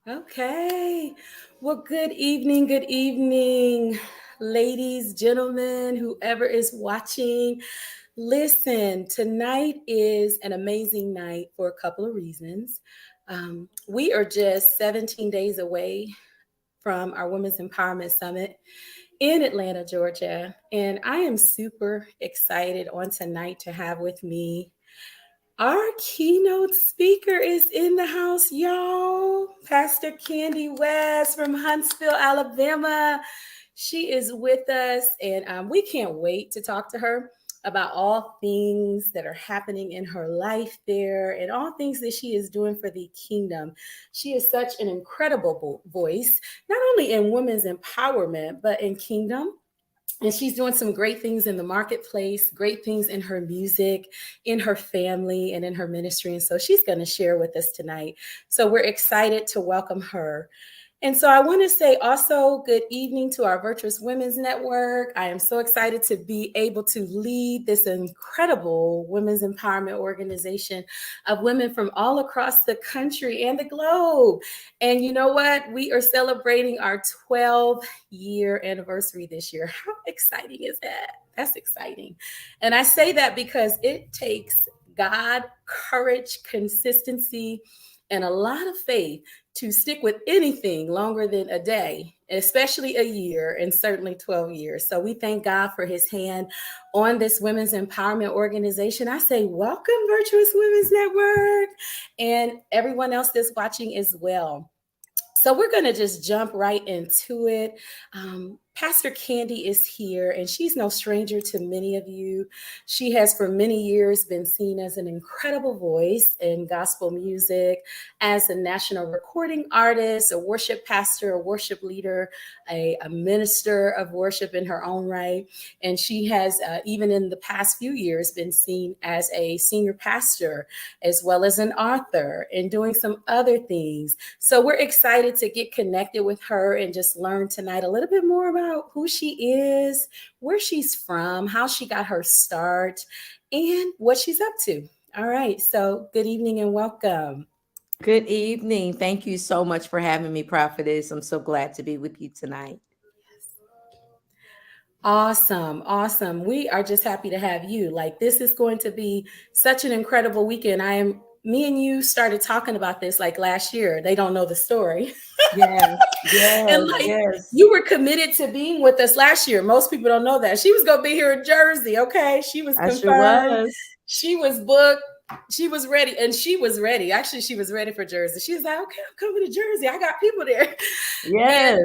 Okay. Well, good evening, ladies, gentlemen, whoever is watching. Listen, tonight is an amazing night for a couple of reasons. We are just 17 days away from our Women's Empowerment Summit in Atlanta, Georgia. And I am super excited on tonight to have with me our keynote speaker is in the house, y'all. Pastor Candy West from Huntsville, Alabama. She is with us, and we can't wait to talk to her about all things that are happening in her life there and all things that she is doing for the kingdom. She is such an incredible voice, not only in women's empowerment, but in kingdom, and she's doing some great things in the marketplace, great things in her music, in her family, and in her ministry. And so she's going to share with us tonight. So we're excited to welcome her. And so I want to say also good evening to our Virtuous Women's Network. I am so excited to be able to lead this incredible women's empowerment organization of women from all across the country and the globe. And you know what? We are celebrating our 12-year anniversary this year. How exciting is that? That's exciting. And I say that because it takes God, courage, consistency, and a lot of faith to stick with anything longer than a day, especially a year, and certainly 12 years. So we thank God for his hand on this women's empowerment organization. I say, welcome, Virtuous Women's Network, and everyone else that's watching as well. So we're going to just jump right into it. Pastor Candy is here, and she's no stranger to many of you. She has for many years been seen as an incredible voice in gospel music, as a national recording artist, a worship pastor, a worship leader, a minister of worship in her own right. And she has, even in the past few years, been seen as a senior pastor, as well as an author, and doing some other things. So we're excited to get connected with her and just learn tonight a little bit more about who she is, where she's from, how she got her start, and what she's up to. All right. So good evening and welcome. Good evening. Thank you so much for having me, Prophetess. I'm so glad to be with you tonight. Awesome. Awesome. We are just happy to have you. Like, this is going to be such an incredible weekend. Me and you started talking about this like last year. They don't know the story. Yes, And yes, like, yes. you were committed to being with us last year. Most people don't know that. She was going to be here in Jersey. Okay. She was I sure confirmed. was. She was booked. She was ready. And she was ready. Actually, she was ready for Jersey. She was like, okay, I'm coming to Jersey. I got people there. And Yes,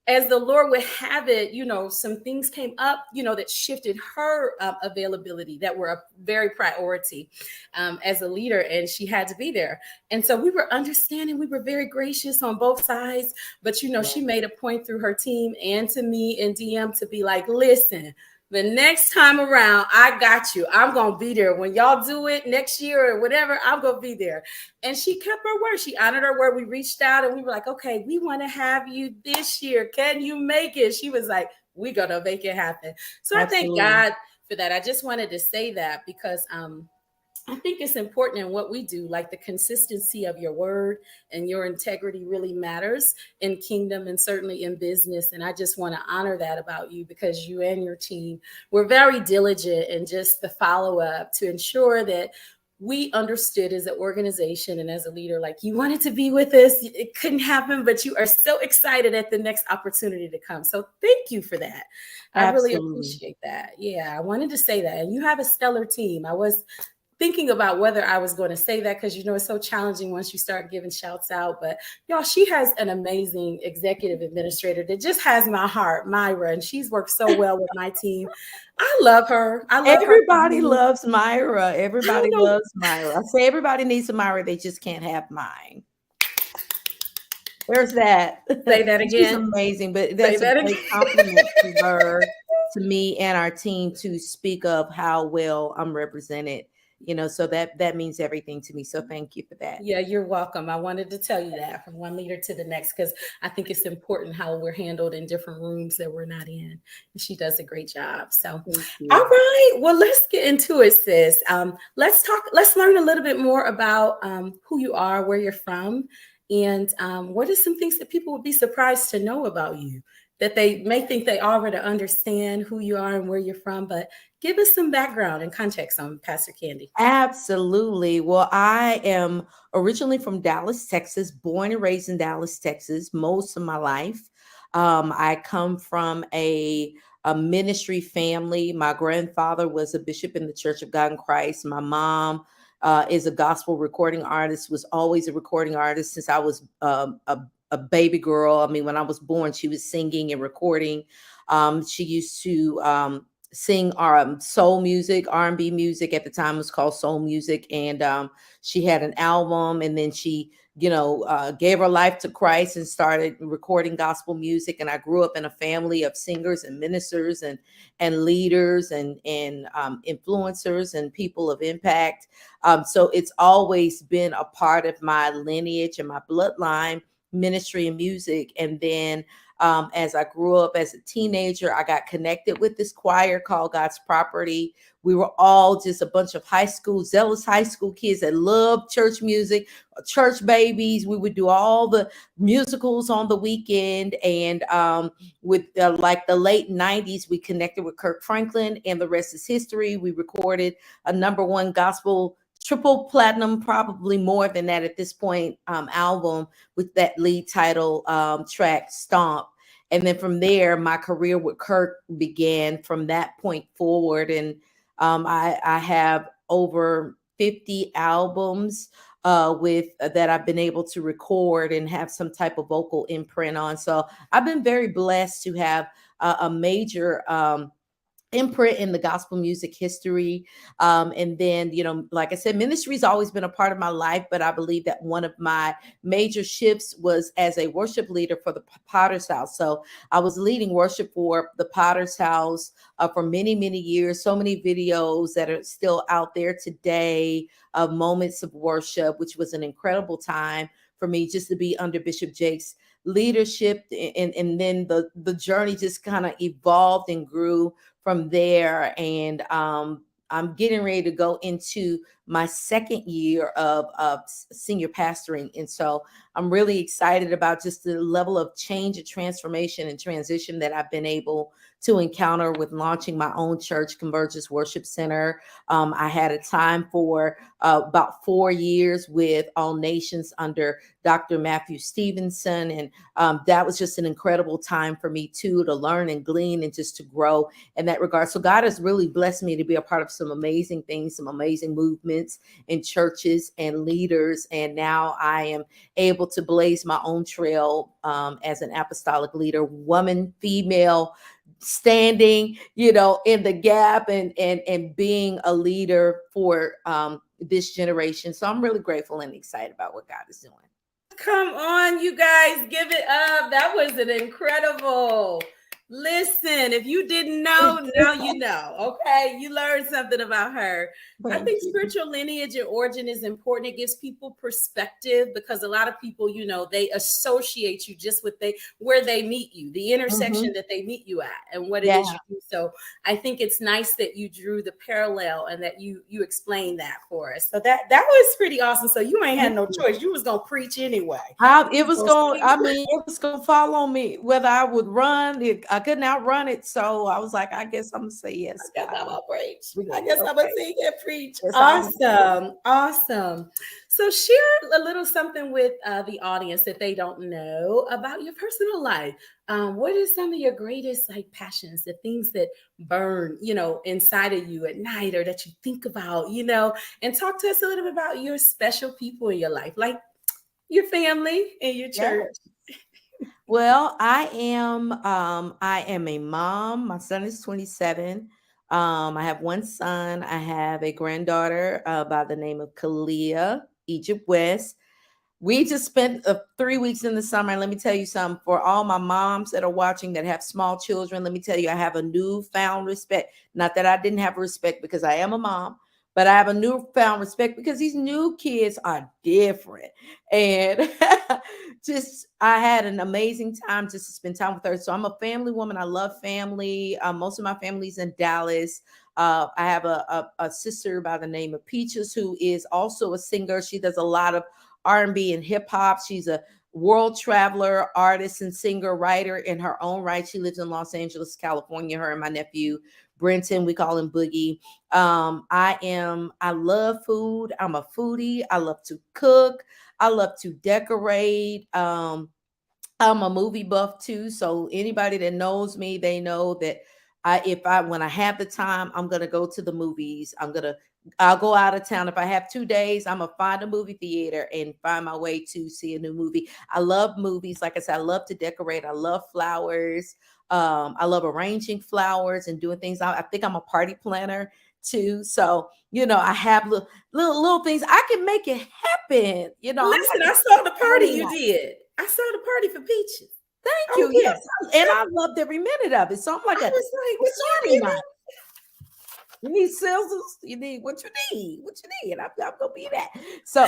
as the Lord would have it, some things came up, that shifted her availability that were a very priority as a leader, and she had to be there. And so we were understanding, we were very gracious on both sides, but yes, she made a point through her team and to me in DM to be like, listen, the next time around, I got you. I'm going to be there. When y'all do it next year or whatever, I'm going to be there. And she kept her word. She honored her word. We reached out and we were like, okay, we want to have you this year. Can you make it? She was like, we're going to make it happen. So I thank absolutely. God for that. I just wanted to say that because I think it's important in what we do, like the consistency of your word and your integrity really matters in kingdom and certainly in business. And I just want to honor that about you because you and your team were very diligent in just the follow up to ensure that we understood as an organization and as a leader, like you wanted to be with us. It couldn't happen, but you are so excited at the next opportunity to come. So thank you for that. I really Absolutely. appreciate that. Yeah, I wanted to say that. And you have a stellar team. I was thinking about whether I was going to say that because it's so challenging once you start giving shouts out. But y'all, she has an amazing executive administrator that just has my heart, Myra, and she's worked so well with my team. I love her. I love her. Everybody loves Myra. I don't Everybody know. loves Myra. I say everybody needs a Myra. They just can't have mine. There's that. Say that She's again. amazing, but Say that's a that again. great compliment to her, to me, and our team to speak of how well I'm represented. So that means everything to me. So thank you for that. Yeah, you're welcome. I wanted to tell you that from one leader to the next because I think it's important how we're handled in different rooms that we're not in. And she does a great job. So, Thank all you. right. Well, let's get into it, sis. Let's learn a little bit more about who you are, where you're from, And what are some things that people would be surprised to know about you that they may think they already understand who you are and where you're from? But give us some background and context on Pastor Candy. Absolutely. Well, I am originally from Dallas, Texas, born and raised in Dallas, Texas, most of my life. I come from a ministry family. My grandfather was a bishop in the Church of God in Christ. My mom is a gospel recording artist, was always a recording artist since I was a baby girl. I mean, when I was born, she was singing and recording. She used to sing soul music, R&B music. At the time it was called soul music. And she had an album, and then she gave her life to Christ and started recording gospel music. And I grew up in a family of singers and ministers and leaders and influencers and people of impact. So it's always been a part of my lineage and my bloodline, ministry and music. And then as I grew up as a teenager, I got connected with this choir called God's Property. We were all just a bunch of zealous high school kids that loved church music, church babies. We would do all the musicals on the weekend. And with like the late 90s, we connected with Kirk Franklin, and the rest is history. We recorded a #1 gospel triple platinum, probably more than that at this point, album with that lead title track, Stomp. And then from there, my career with Kirk began from that point forward. And I have over 50 albums with that I've been able to record and have some type of vocal imprint on. So I've been very blessed to have a major imprint in the gospel music history. And then, like I said, ministry's always been a part of my life, but I believe that one of my major shifts was as a worship leader for the Potter's House. So I was leading worship for the Potter's House for many, many years. So many videos that are still out there today of moments of worship, which was an incredible time for me just to be under Bishop Jake's leadership. And then the journey just kind of evolved and grew from there. And I'm getting ready to go into my second year of senior pastoring. And so I'm really excited about just the level of change and transformation and transition that I've been able to encounter with launching my own church, Convergence Worship Center. I had a time for about 4 years with All Nations under Dr. Matthew Stevenson. And that was just an incredible time for me too, to learn and glean and just to grow in that regard. So God has really blessed me to be a part of some amazing things, some amazing movements in churches and leaders. And now I am able to blaze my own trail as an apostolic leader, woman, female, standing, in the gap and being a leader for this generation. So I'm really grateful and excited about what God is doing. Come on, you guys, give it up. That was an incredible. Listen, if you didn't know, now you know. Okay, you learned something about her. I Thank think you. spiritual lineage and origin is important. It gives people perspective because a lot of people, they associate you just with where they meet you, the intersection that they meet you at, and what it is Yeah. you do. So I think it's nice that you drew the parallel and that you explained that for us. So that was pretty awesome. So you ain't had no choice. You was gonna preach anyway. It was going, I mean, it was going to follow me whether I would run it. I couldn't outrun it. So I was like, I guess I'm going to say yes, I guess God. I'm gonna preach. We're I gonna guess be I'm gonna okay. sing and preach. Yes, Awesome, awesome. So share a little something with the audience that they don't know about your personal life. What is some of your greatest passions, the things that burn, inside of you at night or that you think about, and talk to us a little bit about your special people in your life, like your family and your yes. church. Well, I am a mom. My son is 27. I have one son. I have a granddaughter by the name of Kalia Egypt West. We just spent 3 weeks in the summer. And let me tell you something, for all my moms that are watching that have small children, let me tell you, I have a newfound respect. Not that I didn't have respect because I am a mom, but I have a newfound respect because these new kids are different. And I had an amazing time just to spend time with her. So I'm a family woman. I love family. Most of my family's in Dallas. I have a sister by the name of Peaches, who is also a singer. She does a lot of R&B and hip hop. She's a world traveler, artist, and singer, writer in her own right. She lives in Los Angeles, California. Her and my nephew Brenton, we call him Boogie. I love food. I'm a foodie. I love to cook. I love to decorate. I'm a movie buff too, so anybody that knows me, they know that when I have the time, I'm gonna go to the movies. I'll go out of town. If I have 2 days, I'm gonna find a movie theater and find my way to see a new movie. I love movies. Like I said, I love to decorate. I love flowers. I love arranging flowers and doing things. I think I'm a party planner too. So, I have little things. I can make it happen. I'm Listen, like I a saw the party party. you did. I saw the party for Peaches. Thank I you. was Yes. And like, I loved every minute of it. So I'm like I a was like, what Swiss you Army did? knife. You need scissors. You need what you need. What you need. I'm gonna be that. So,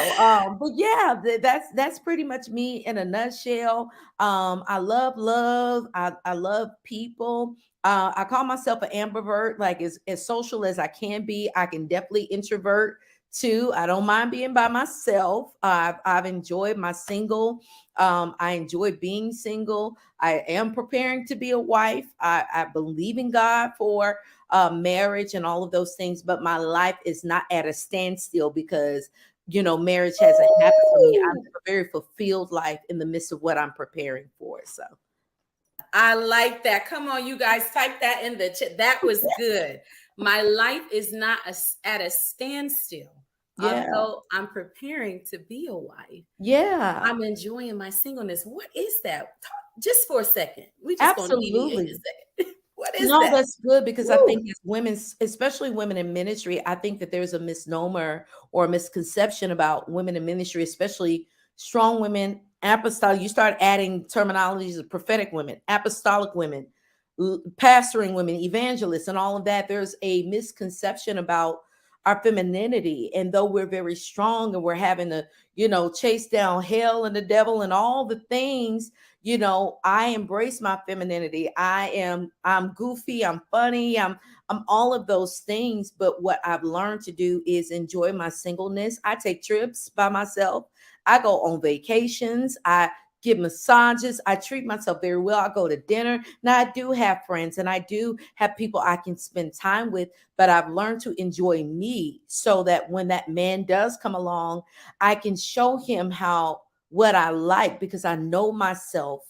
but yeah, that's pretty much me in a nutshell. I love love. I love people. I call myself an ambivert, like as social as I can be. I can definitely introvert too. I don't mind being by myself. I've enjoyed my single. I enjoy being single. I am preparing to be a wife. I believe in God for marriage and all of those things, but my life is not at a standstill because marriage hasn't happened for me. I'm Ooh, a very fulfilled life in the midst of what I'm preparing for. So I like that. Come on, you guys, type that in the chat. That was good. My life is not at a standstill. yeah, Although I'm preparing to be a wife, yeah, I'm enjoying my singleness. What is that? Just for a second. We just gonna deviate a absolutely. second. What is No, that? that's good because I Woo. think as women, especially women in ministry, I think that there's a misnomer or a misconception about women in ministry, especially strong women, apostolic. You start adding terminologies of prophetic women, apostolic women, pastoring women, evangelists, and all of that. There's a misconception about our femininity. And though we're very strong and we're having to, chase down hell and the devil and all the things, I embrace my femininity. I'm goofy, I'm funny, I'm all of those things. But what I've learned to do is enjoy my singleness. I take trips by myself. I go on vacations. I give massages. I treat myself very well. I go to dinner. Now I do have friends and I do have people I can spend time with, but I've learned to enjoy me so that when that man does come along, I can show him what I like because I know myself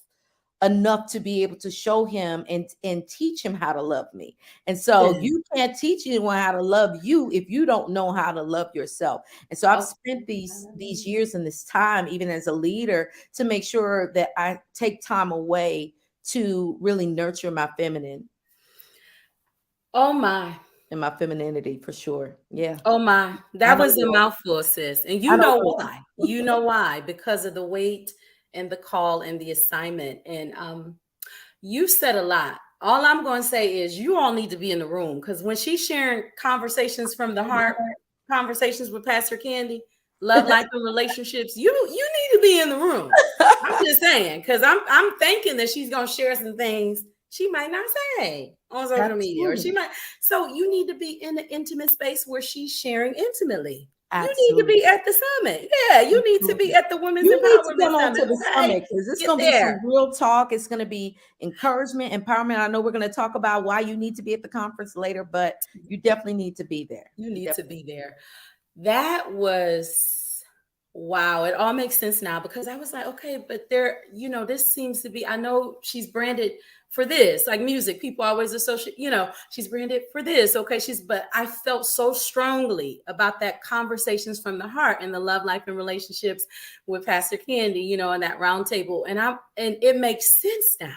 enough to be able to show him and teach him how to love me. And so Listen. you can't teach anyone how to love you if you don't know how to love yourself. And so I've Oh, spent these years and this time even as a leader to make sure that I take time away to really nurture my feminine oh my. and my femininity for sure. Yeah. Oh my, I that know was a yours. mouthful, sis. And I you know know yours. why. You know why. Because of the weight and the call and the assignment. And you said a lot. All I'm going to say is you all need to be in the room because when she's sharing conversations from the heart, conversations with Pastor Candy, love, life, and relationships, you need to be in the room. I'm just saying because I'm thinking that she's going to share some things she might not say on social media, or she Absolutely. might. So you need to be in an intimate space where she's sharing intimately. You need to Absolutely. be at the summit. Yeah, you need to be Absolutely. at the Women's You need to Empowerment come on Summit. to the Okay, summit because it's get going to be some there. real talk. It's going to be encouragement, empowerment. I know we're going to talk about why you need to be at the conference later, but you definitely need to be there. You You need to definitely. be there. That was wow. It all makes sense now because I was like, okay, but there, this seems to be, I know she's branded for this, like music. People always associate, she's branded for this. Okay. But I felt so strongly about that conversations from the heart and the love, life, and relationships with Pastor Candy, and that round table. And it makes sense now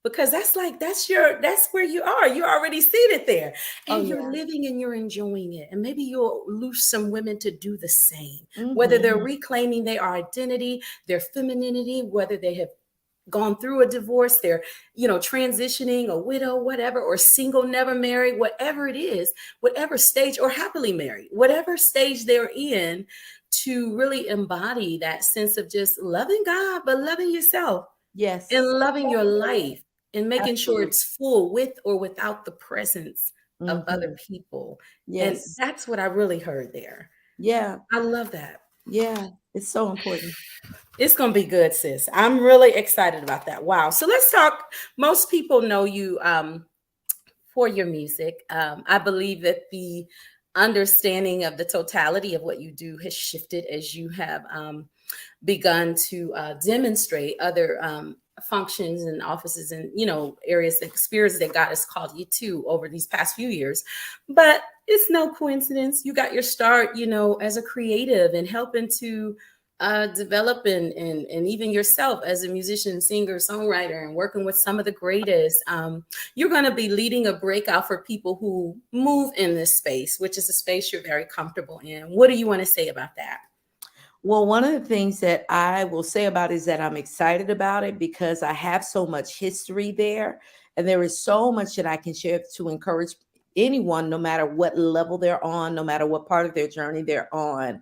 because that's where you are. You're already seated there Oh and you're yeah. living and you're enjoying it. And maybe you'll lose some women to do the same, whether Hmm. they're reclaiming their identity, their femininity, whether they have gone through a divorce, they're, transitioning, a widow, whatever, or single, never married, whatever it is, whatever stage, or happily married, whatever stage they're in, to really embody that sense of just loving God, but loving yourself and Yes. loving your life and making sure Absolutely. it's full with or without the presence of other Hmm. people. And Yes. that's what I really heard there. Yeah. I love that. Yeah. It's so important. It's going to be good, sis. I'm really excited about that. Wow. So let's talk. Most people know you for your music. I believe that the understanding of the totality of what you do has shifted as you have begun to demonstrate other functions and offices and areas, the spheres that God has called you to over these past few years. But it's no coincidence you got your start, as a creative and helping to develop and even yourself as a musician, singer, songwriter, and working with some of the greatest. You're going to be leading a breakout for people who move in this space, which is a space you're very comfortable in. What do you want to say about that? Well, one of the things that I will say about it is that I'm excited about it because I have so much history there. And there is so much that I can share to encourage anyone, no matter what level they're on, no matter what part of their journey they're on.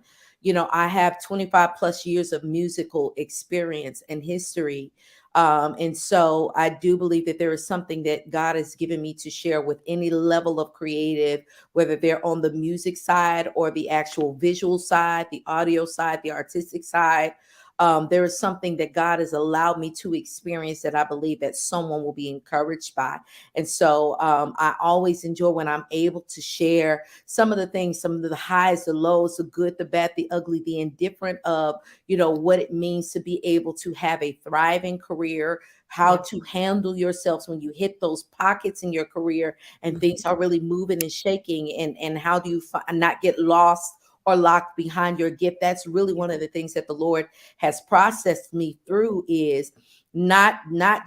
I have 25 plus years of musical experience and history. And so I do believe that there is something that God has given me to share with any level of creative, whether they're on the music side or the actual visual side, the audio side, the artistic side. There is something that God has allowed me to experience that I believe that someone will be encouraged by. And so I always enjoy when I'm able to share some of the things, some of the highs, the lows, the good, the bad, the ugly, the indifferent of, what it means to be able to have a thriving career, how Yeah. to handle yourselves when you hit those pockets in your career and Mhm. things are really moving and shaking, and how do you not get lost or locked behind your gift. That's really one of the things that the Lord has processed me through, is not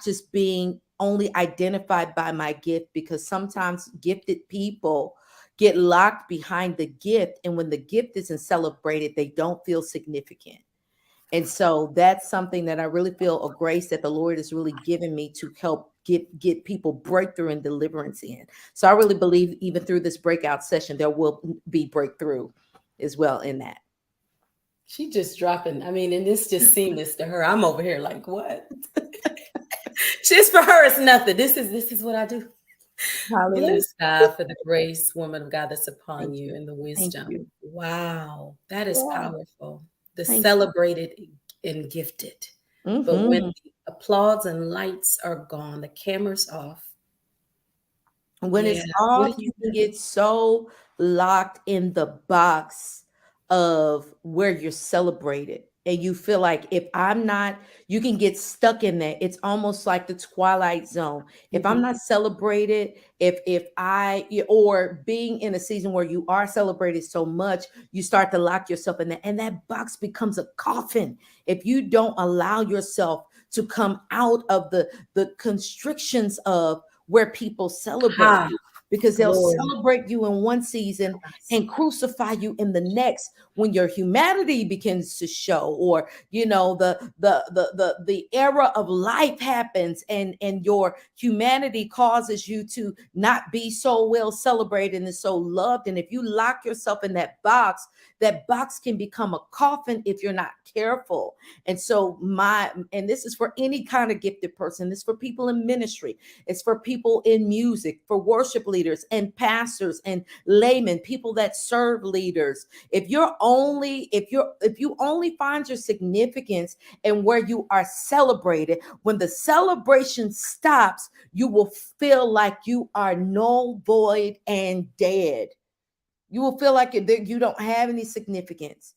just being only identified by my gift, because sometimes gifted people get locked behind the gift, and when the gift isn't celebrated, they don't feel significant. And so that's something that I really feel a grace that the Lord has really given me to help get people breakthrough and deliverance in. So I really believe even through this breakout session, there will be breakthrough as well in that. She just dropping. I mean, and it's just seamless to her. I'm over here like, what? Just for her, it's nothing. This is what I do. Hallelujah. Bless God for the grace, woman of God, that's upon Thank you you. and the Thank wisdom. you. Wow, that is Yeah. powerful. The Thank you. celebrated and gifted. But when Hmm. the applause and lights are gone, the camera's off. When Yeah. it's What off, do you you can get so locked in the box of where you're celebrated. And you feel like if I'm not, you can get stuck in that. It's almost like the twilight zone. If I'm Mhm. not celebrated, or being in a season where you are celebrated so much, you start to lock yourself in that. And that box becomes a coffin if you don't allow yourself to come out of the constrictions of where people celebrate Ha, you, because they'll glory. celebrate you in one season and crucify you in the next when your humanity begins to show, or the era of life happens, and your humanity causes you to not be so well celebrated and so loved. And if you lock yourself in that box can become a coffin if you're not careful. And so and this is for any kind of gifted person. This is for people in ministry. It's for people in music, for worship leaders and pastors and laymen, people that serve leaders. If you only find your significance in where you are celebrated, when the celebration stops, you will feel like you are null, void, and dead. You will feel like you don't have any significance.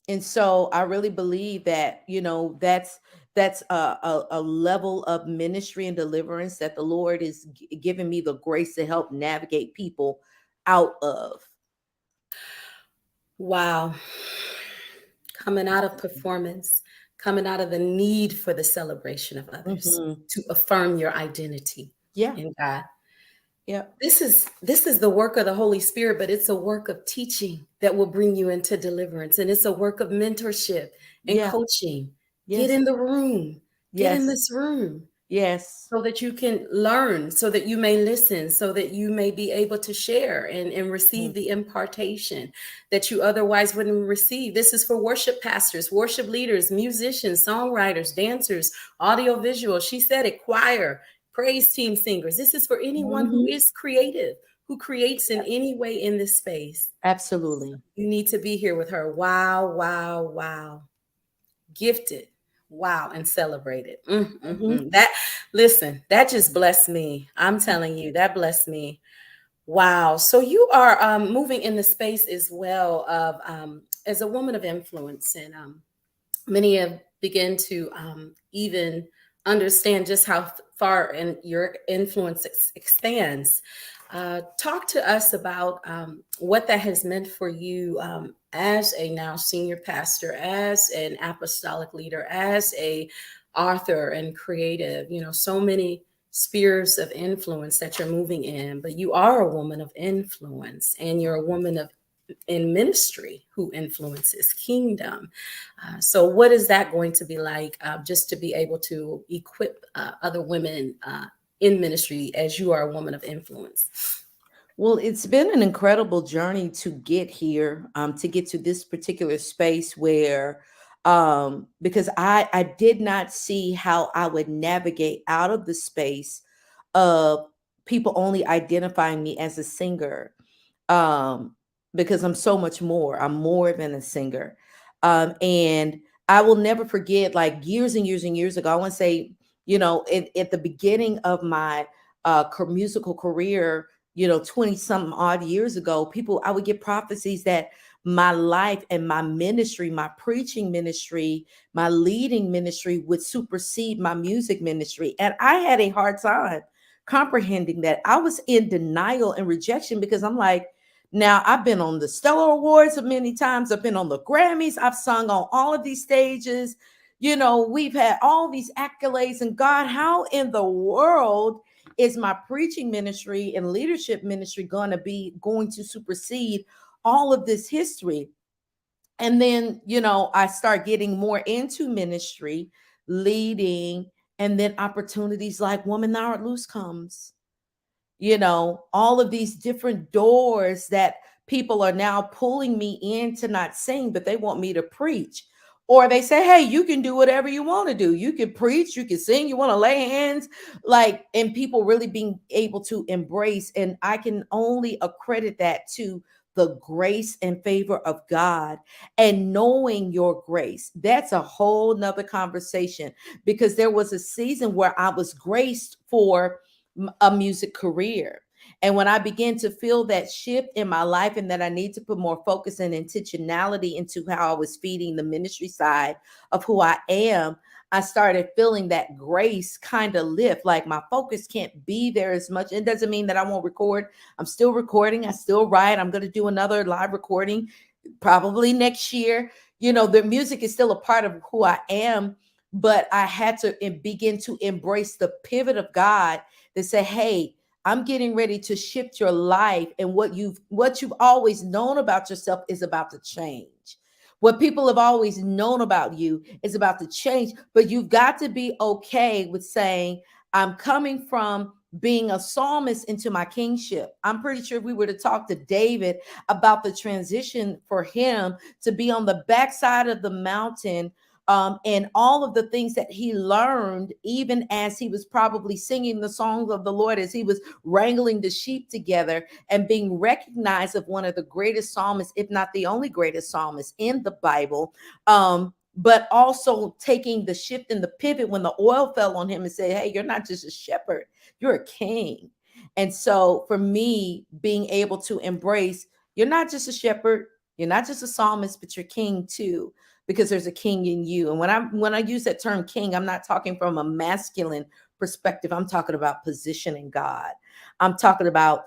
And so I really believe that, that's a level of ministry and deliverance that the Lord is giving me the grace to help navigate people out of. Wow. Coming out of performance, coming out of the need for the celebration of others Hmm. to affirm your identity Yeah. in God. Yeah. This is the work of the Holy Spirit, but it's a work of teaching that will bring you into deliverance. And it's a work of mentorship and Yeah. coaching. Get Yes. in the room. Get in Yes. this room Yes. so that you can learn, so that you may listen, so that you may be able to share and receive Mm. the impartation that you otherwise wouldn't receive. This is for worship pastors, worship leaders, musicians, songwriters, dancers, audiovisual. She said it, choir, praise team singers. This is for anyone who Mhm. is creative, who creates in any way in this space, Absolutely. you need to be here with her. Wow, wow, wow. Gifted. Wow, and celebrated. Mhm. That, listen, that just blessed me. I'm telling you, that blessed me. Wow. So you are moving in the space as well of as a woman of influence, and many have begun to even understand just how far and your influence expands. Talk to us about what that has meant for you as a now senior pastor, as an apostolic leader, as a author and creative. You know, so many spheres of influence that you're moving in, but you are a woman of influence, and you're a woman of in ministry who influences kingdom. So, what is that going to be like just to be able to equip other women in ministry as you are a woman of influence? Well, it's been an incredible journey to get here, to get to this particular space where, because I did not see how I would navigate out of the space of people only identifying me as a singer, um, because I'm so much more. I'm more than a singer, and I will never forget, like years and years and years ago. I want to say, at the beginning of my musical career, 20 something odd years ago, I would get prophecies that my life and my ministry, my preaching ministry, my leading ministry would supersede my music ministry. And I had a hard time comprehending that. I was in denial and rejection because I'm like, now I've been on the Stellar Awards many times. I've been on the Grammys. I've sung on all of these stages. We've had all these accolades. And God, how in the world is my preaching ministry and leadership ministry going to supersede all of this history? And then, I start getting more into ministry, leading, and then opportunities like Woman Thou Art Loose comes. All of these different doors that people are now pulling me in to not sing, but they want me to preach. Or they say, hey, you can do whatever you want to do. You can preach, you can sing, you want to lay hands, and people really being able to embrace. And I can only accredit that to the grace and favor of God and knowing your grace. That's a whole nother conversation, because there was a season where I was graced for a music career. And when I began to feel that shift in my life and that I need to put more focus and intentionality into how I was feeding the ministry side of who I am, I started feeling that grace kind of lift. Like my focus can't be there as much. It doesn't mean that I won't record. I'm still recording. I still write. I'm going to do another live recording probably next year. The music is still a part of who I am, but I had to begin to embrace the pivot of God that say, hey, I'm getting ready to shift your life, and what you've always known about yourself is about to change. What people have always known about you is about to change, but you've got to be okay with saying, I'm coming from being a psalmist into my kingship. I'm pretty sure if we were to talk to David about the transition for him to be on the backside of the mountain, and all of the things that he learned, even as he was probably singing the songs of the Lord, as he was wrangling the sheep together, and being recognized of one of the greatest psalmists, if not the only greatest psalmist in the Bible. But also taking the shift and the pivot when the oil fell on him and said, hey, you're not just a shepherd, you're a king. And so for me, being able to embrace, you're not just a shepherd, you're not just a psalmist, but you're king too, because there's a king in you. And when I use that term king, I'm not talking from a masculine perspective. I'm talking about positioning God. I'm talking about,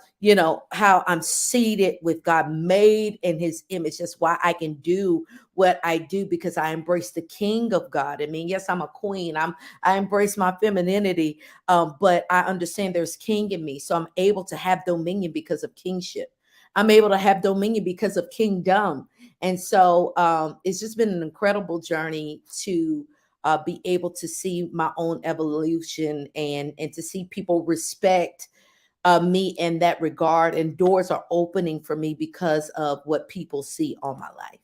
how I'm seated with God, made in his image. That's why I can do what I do, because I embrace the king of God. I mean, yes, I'm a queen. I embrace my femininity, but I understand there's king in me. So I'm able to have dominion because of kingship. I'm able to have dominion because of kingdom. And so it's just been an incredible journey to be able to see my own evolution, and to see people respect me in that regard. And doors are opening for me because of what people see on my life.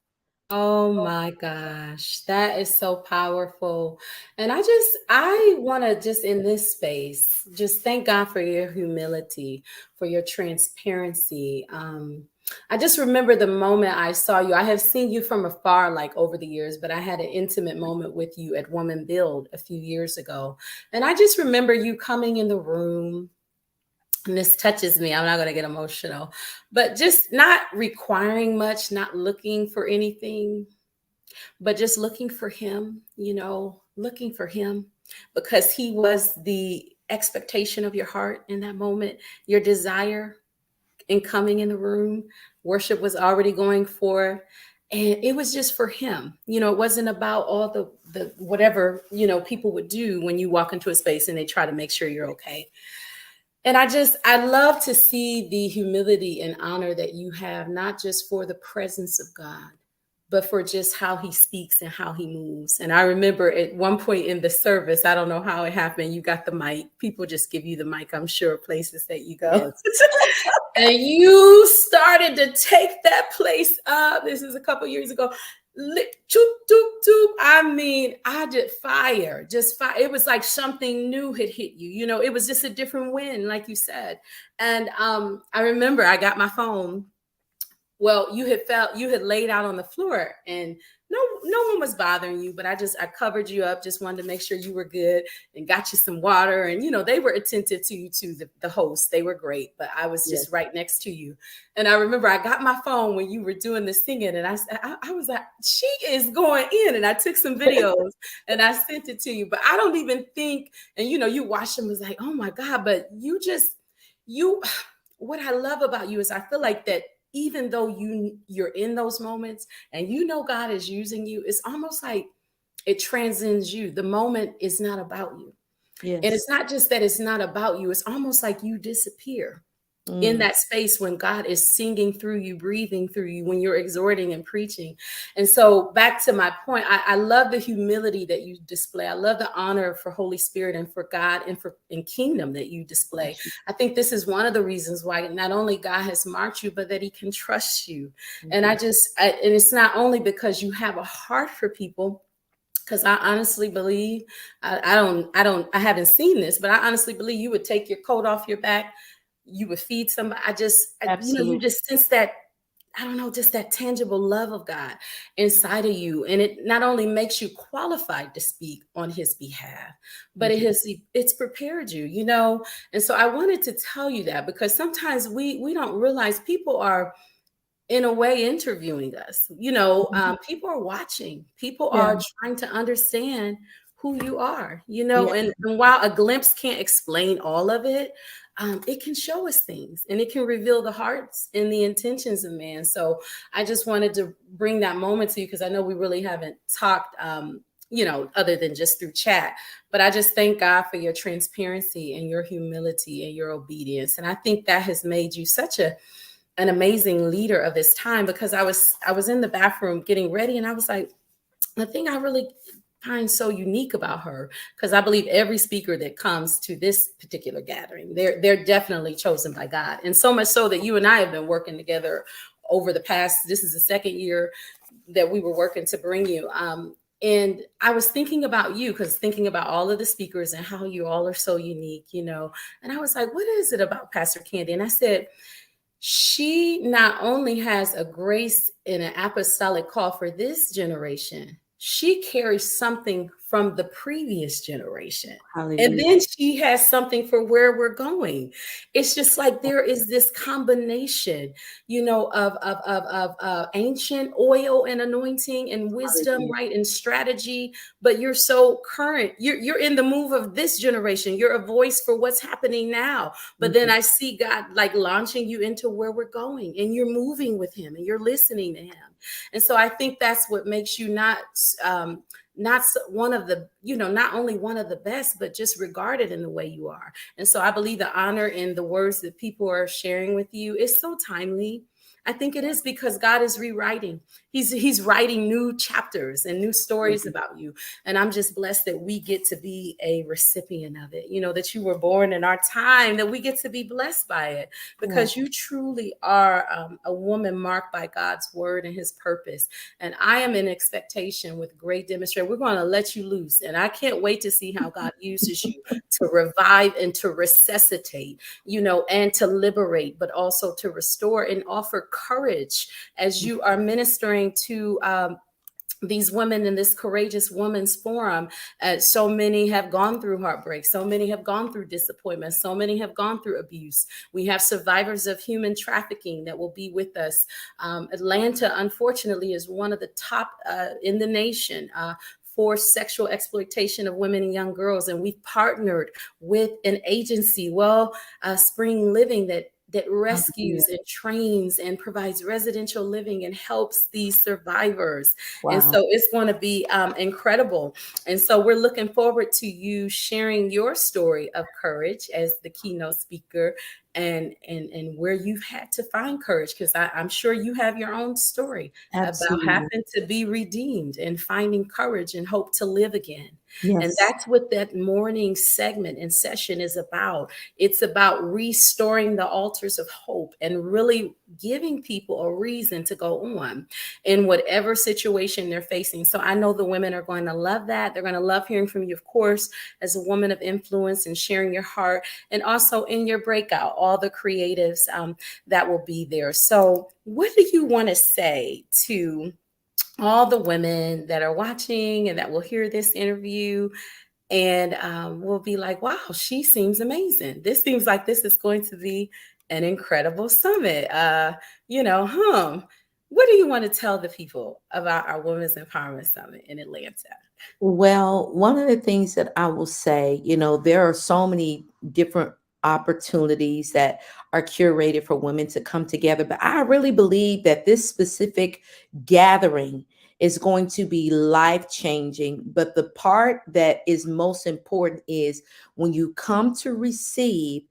Oh my gosh, that is so powerful. And I want to just in this space, just thank God for your humility, for your transparency. I just remember the moment I saw you. I have seen you from afar, like over the years, but I had an intimate moment with you at Woman Build a few years ago. And I just remember you coming in the room, and this touches me. I'm not going to get emotional, but just not requiring much, not looking for anything, but just looking for him, looking for him because he was the expectation of your heart in that moment, your desire in coming in the room. Worship was already going forth. And it was just for him. It wasn't about all the whatever, people would do when you walk into a space and they try to make sure you're okay. And I love to see the humility and honor that you have, not just for the presence of God, but for just how he speaks and how he moves. And I remember at one point in the service, I don't know how it happened, you got the mic. People just give you the mic, I'm sure, places that you go. Yes. And you started to take that place up. This is a couple years ago. Choop, doop, doop. I mean, I did fire, just fire. It was like something new had hit you. It was just a different wind, like you said. And I remember I got my phone. Well, you had laid out on the floor, and no one was bothering you, but I covered you up, just wanted to make sure you were good, and got you some water. And they were attentive to you too, the hosts. They were great, but I was just right next to you. And I remember I got my phone when you were doing the singing, and I was like, she is going in. And I took some videos and I sent it to you, but I don't even think, and you watched them, was like, oh my God. But you what I love about you is I feel like that even though you're in those moments and God is using you, it's almost like it transcends you. The moment is not about you. Yes. And it's not just that it's not about you, it's almost like you disappear in that space when God is singing through you, breathing through you, when you're exhorting and preaching. And so back to my point, I love the humility that you display. I love the honor for Holy Spirit and for God and for in kingdom that you display. I think this is one of the reasons why not only God has marked you, but that he can trust you. And and it's not only because you have a heart for people, because I honestly believe, I haven't seen this, but I honestly believe you would take your coat off your back, you would feed somebody. You just sense that, I don't know, just that tangible love of God inside of you. And it not only makes you qualified to speak on his behalf, but it's prepared you. And so I wanted to tell you that because sometimes we don't realize people are in a way interviewing us. People are watching, people are trying to understand who you are, and while a glimpse can't explain all of it, it can show us things and it can reveal the hearts and the intentions of man. So I just wanted to bring that moment to you because I know we really haven't talked, other than just through chat. But I just thank God for your transparency and your humility and your obedience. And I think that has made you such an amazing leader of this time, because I was in the bathroom getting ready and I was like, the thing I really find so unique about her, because I believe every speaker that comes to this particular gathering, they're definitely chosen by God. And so much so that you and I have been working together over the past, this is the second year that we were working to bring you. And I was thinking about you, because thinking about all of the speakers and how you all are so unique, and I was like, what is it about Pastor Candy? And I said, she not only has a grace and an apostolic call for this generation, she carries something from the previous generation. Hallelujah. And then she has something for where we're going. It's just like there is this combination, of ancient oil and anointing and wisdom, Hallelujah. right, and strategy. But you're so current. You're in the move of this generation. You're a voice for what's happening now. But then I see God like launching you into where we're going, and you're moving with him and you're listening to him. And so I think that's what makes you not one of the, not only one of the best, but just regarded in the way you are. And so I believe the honor in the words that people are sharing with you is so timely. I think it is because God is rewriting. He's writing new chapters and new stories about you. And I'm just blessed that we get to be a recipient of it. You know, that you were born in our time, that we get to be blessed by it, Wow. because you truly are a woman marked by God's word and his purpose. And I am in expectation with great demonstration. We're going to let you loose. And I can't wait to see how God uses you to revive and to resuscitate, you know, and to liberate, but also to restore and offer courage as you are ministering to these women in this Courageous Women's Forum. So many have gone through heartbreak. So many have gone through disappointment. So many have gone through abuse. We have survivors of human trafficking that will be with us. Atlanta, unfortunately, is one of the top in the nation. For sexual exploitation of women and young girls. And we've partnered with an agency, Spring Living, that Hallelujah. rescues and trains and provides residential living and helps these survivors. And Wow. so it's going to be incredible. And so we're looking forward to you sharing your story of courage as the keynote speaker, and where you've had to find courage, because I'm sure you have your own story about Absolutely. having to be redeemed and finding courage and hope to live again. And Yes. that's what that morning segment and session is about. It's about restoring the altars of hope and really giving people a reason to go on in whatever situation they're facing. So I know the women are going to love that. They're going to love hearing from you, of course, as a woman of influence and sharing your heart, and also in your breakout, all the creatives that will be there. So what do you want to say to all the women that are watching and that will hear this interview and will be like, wow, she seems amazing. This seems like this is going to be an incredible summit. What do you want to tell the people about our Women's Empowerment Summit in Atlanta? Well, one of the things that I will say, there are so many different opportunities that are curated for women to come together, but I really believe that this specific gathering is going to be life changing. But the part that is most important is when you come to receive,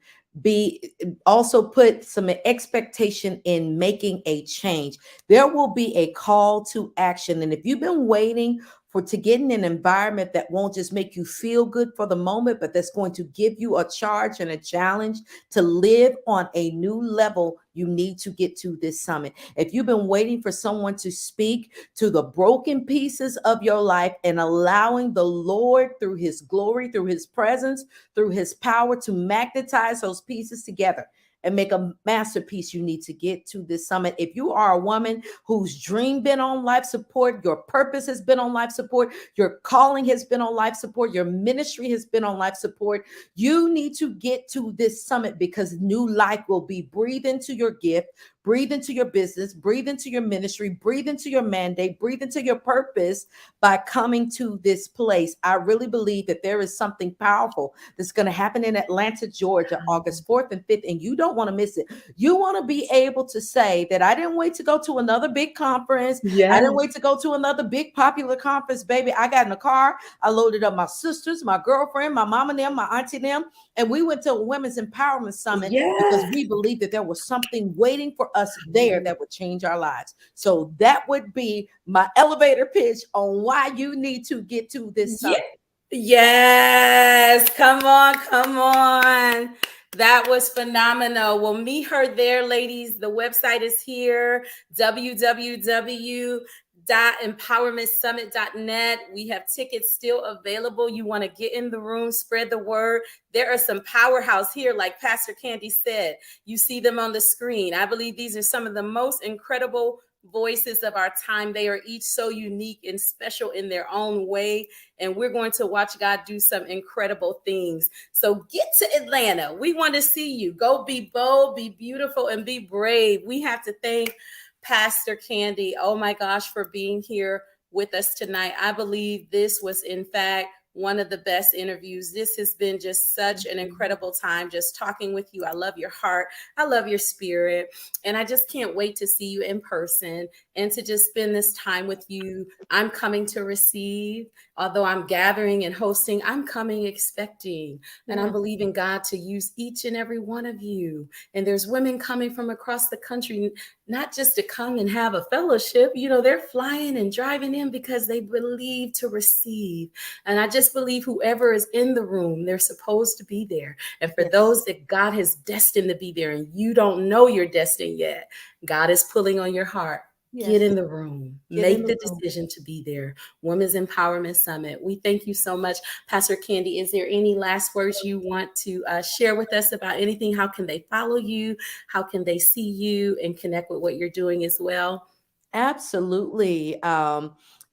be also put some expectation in making a change. There will be a call to action. And if you've been waiting to get in an environment that won't just make you feel good for the moment, but that's going to give you a charge and a challenge to live on a new level, you need to get to this summit. If you've been waiting for someone to speak to the broken pieces of your life and allowing the Lord, through his glory, through his presence, through his power, to magnetize those pieces together and make a masterpiece, you need to get to this summit. If you are a woman whose dream been on life support, your purpose has been on life support, your calling has been on life support, your ministry has been on life support, you need to get to this summit, because new life will be breathed into your gift, breathe into your business, breathe into your ministry, breathe into your mandate, breathe into your purpose by coming to this place. I really believe that there is something powerful that's going to happen in Atlanta, Georgia, August 4th and 5th, and you don't want to miss it. You want to be able to say that I didn't wait to go to another big conference. I didn't Yes. wait to go to another big popular conference, baby. I got in the car. I loaded up my sisters, my girlfriend, my mom and them, my auntie and them, and we went to a Women's Empowerment Summit because Yes. we believed that there was something waiting for us there that would change our lives. So that would be my elevator pitch on why you need to get to this Yeah. summit. Yes. Come on. Come on. That was phenomenal. Well, meet her there, ladies. The website is here, www.empowermentsummit.net. We have tickets still available. You want to get in the room, spread the word. There are some powerhouse here, like Pastor Candy said. You see them on the screen. I believe these are some of the most incredible voices of our time. They are each so unique and special in their own way. And we're going to watch God do some incredible things. So get to Atlanta. We want to see you. Go be bold, be beautiful, and be brave. We have to thank Pastor Candy, oh my gosh, for being here with us tonight. I believe this was, in fact, one of the best interviews. This has been just such an incredible time just talking with you. I love your heart. I love your spirit. And I just can't wait to see you in person and to just spend this time with you. I'm coming to receive, although I'm gathering and hosting, I'm coming expecting. And I'm believing God to use each and every one of you. And there's women coming from across the country. not just to come and have a fellowship. They're flying and driving in because they believe to receive. And I just believe whoever is in the room, they're supposed to be there. And for Yes. those that God has destined to be there and you don't know you're destined yet, God is pulling on your heart. Get Yes. in the room. Get in Make the the room. decision to be there. Women's Empowerment Summit. We thank you so much. Pastor Candy, is there any last words you want to share with us about anything? How can they follow you? How can they see you and connect with what you're doing as well? Absolutely.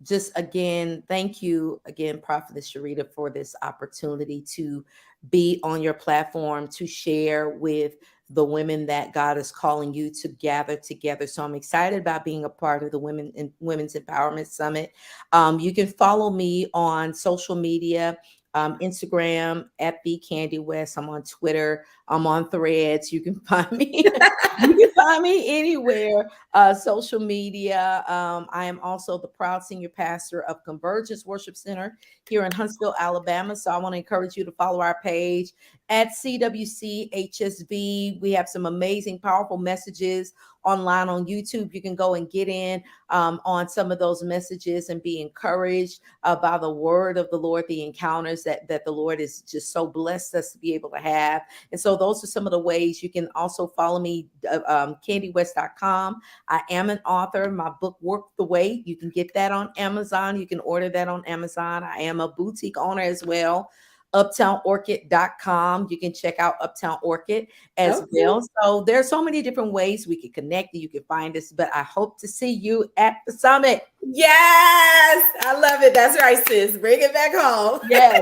Just again, thank you again, Prophetess Sharita, for this opportunity to be on your platform to share with the women that God is calling you to gather together. So I'm excited about being a part of the Women's Empowerment Summit. You can follow me on social media. Instagram at the Candy West. I'm on Twitter. I'm on Threads. You can find me. You can find me anywhere social media. I am also the proud senior pastor of Convergence Worship Center here in Huntsville, Alabama. So I want to encourage you to follow our page at CWC HSV. We have some amazing, powerful messages online on YouTube. You can go and get in on some of those messages and be encouraged by the word of the Lord, the encounters that the Lord is just so blessed us to be able to have. And so those are some of the ways. You can also follow me, candywest.com. I am an author. My book, Work the Way, you can get that on Amazon. You can order that on Amazon. I am a boutique owner as well. UptownOrchid.com. You can check out Uptown Orchid as Okay. well. So there's so many different ways we can connect. You can find us, but I hope to see you at the summit. Yes, I love it. That's right, sis. Bring it back home. Yeah,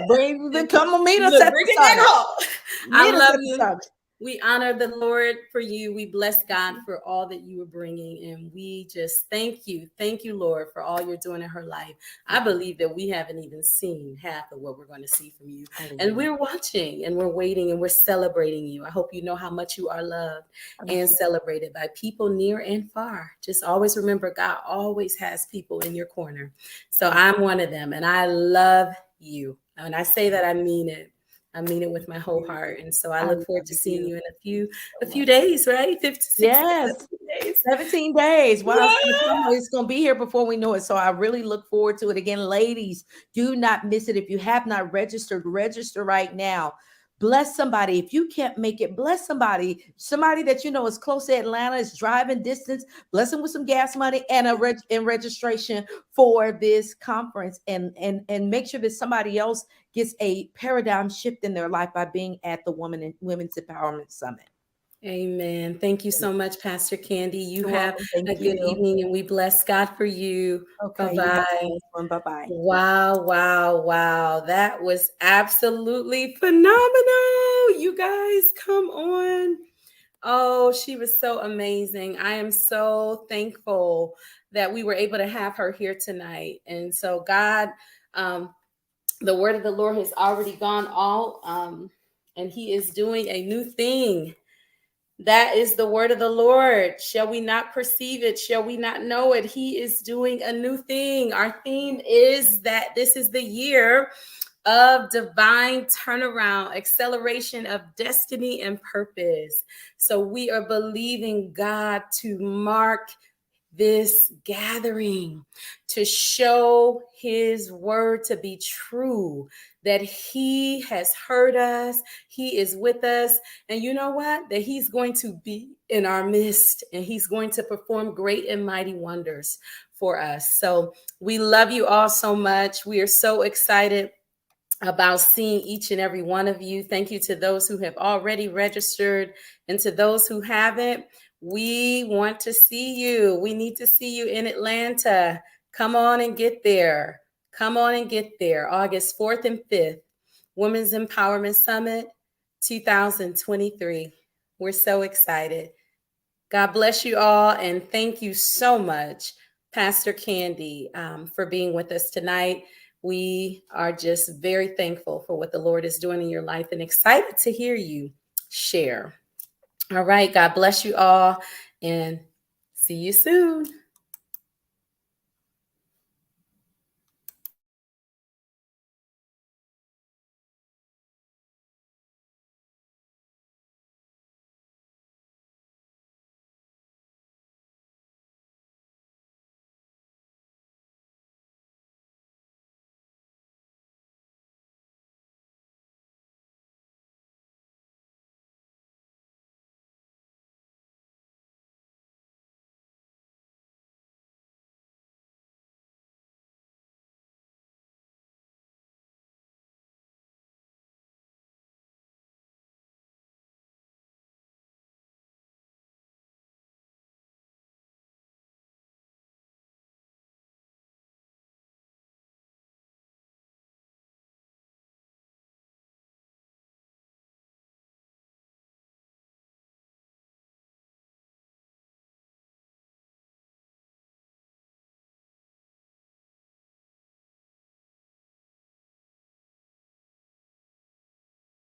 come and meet us Look, at bring the it back summit. home. I Meet us love at the you. summit. We honor the Lord for you. We bless God for all that you are bringing. And we just thank you. Thank you, Lord, for all you're doing in her life. I believe that we haven't even seen half of what we're going to see from you. And we're watching and we're waiting and we're celebrating you. I hope you know how much you are loved and celebrated by people near and far. Just always remember, God always has people in your corner. So I'm one of them. And I love you. And I say that, I mean it. I mean it with my whole heart. And so I look forward to seeing you in a few days, right? 56, Yes. 17 days. 17 days. Wow. Yeah. It's going to be here before we know it. So I really look forward to it. Again, ladies, do not miss it. If you have not registered, register right now. Bless somebody. If you can't make it, bless somebody. Somebody that you know is close to Atlanta, is driving distance. Bless them with some gas money and registration for this conference. And make sure that somebody else gets a paradigm shift in their life by being at the Women's Empowerment Summit. Amen. Thank you so much, Pastor Candy. You You're have welcome. Thank a good you. evening and we bless God for you. Okay, you have a Bye-bye. nice one. Bye-bye. Wow, wow, wow. That was absolutely phenomenal. You guys, come on. Oh, she was so amazing. I am so thankful that we were able to have her here tonight. And so, God, um, the word of the Lord has already gone out, and He is doing a new thing. That is the word of the Lord. Shall we not perceive it? Shall we not know it? He is doing a new thing. Our theme is that this is the year of divine turnaround, acceleration of destiny and purpose. So we are believing God to mark this gathering, to show his word to be true, that he has heard us, he is with us, and you know what? That he's going to be in our midst and he's going to perform great and mighty wonders for us. So we love you all so much. We are so excited about seeing each and every one of you. Thank you to those who have already registered, and to those who haven't. We want to see you. We need to see you in Atlanta. Come on and get there. Come on and get there. August 4th and 5th, Women's Empowerment Summit 2023. We're so excited. God bless you all. And thank you so much, Pastor Candy, for being with us tonight. We are just very thankful for what the Lord is doing in your life and excited to hear you share. All right. God bless you all and see you soon.